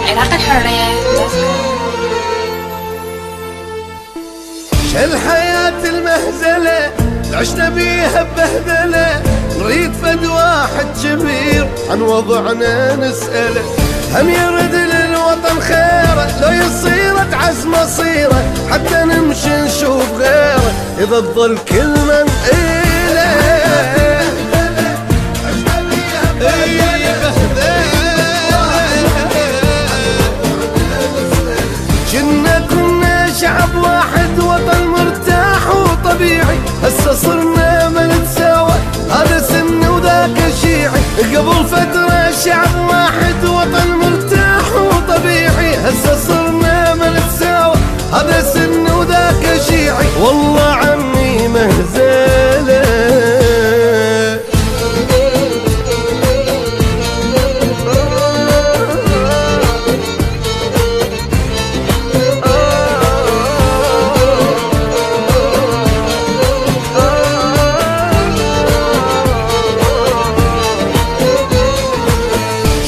عراق الحرية. الحياة المهزلة عشنا بيها ببهدلة، نريد فد واحد كبير عن وضعنا نسأله، هم يرد للوطن خيره لو يصير تعز مصيره، حتى نمشي نشوف غيره إذا تظل كلمة نقيله. كنا شعب واحد وطن مرتاح وطبيعي، هسه صرنا ما نتساوى، هذا سن وذاك شيعي. قبل فترة شعب واحد وطن مرتاح وطبيعي، هسه صرنا ما نتساوى، هذا سن وذاك شيعي. والله عمي مهزلة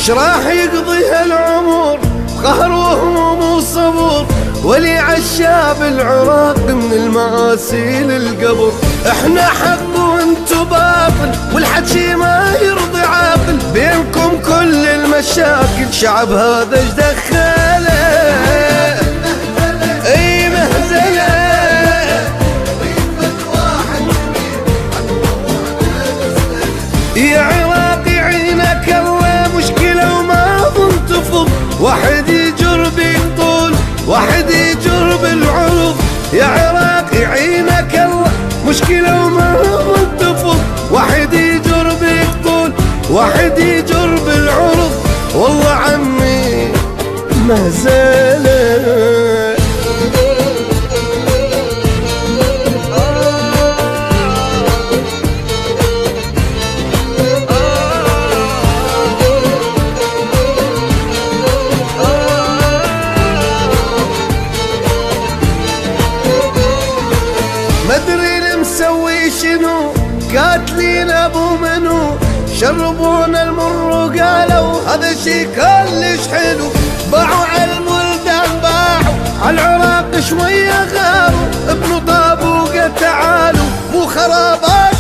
راح يقضي هالعمر قهر وهموم وصبر، ولي عالشاب العراق من المآسي للقبر. احنا حق وانتو باطل والحكي ما يرضي عاقل، بينكم كل المشاكل شعب هذا ايش دخله. اي مهزله يا عراقي عينك الله مشكلة وما ظن تفض، واحد يجر بالطول واحد يجر بالعرض. يا عراقي عينك الله مشكلة وما ظن تفض، واحد يجر بالطول واحد يجر بالعرض. والله عمي مهزلة مدري المسوي شنو، قاتلين ابو منو، شربونا المر وقالوا هذا شي كلش حلو. باعوا على البلدان باعوا على العراق شويه غاروا، ابن طابوقه تعالوا مو خرابات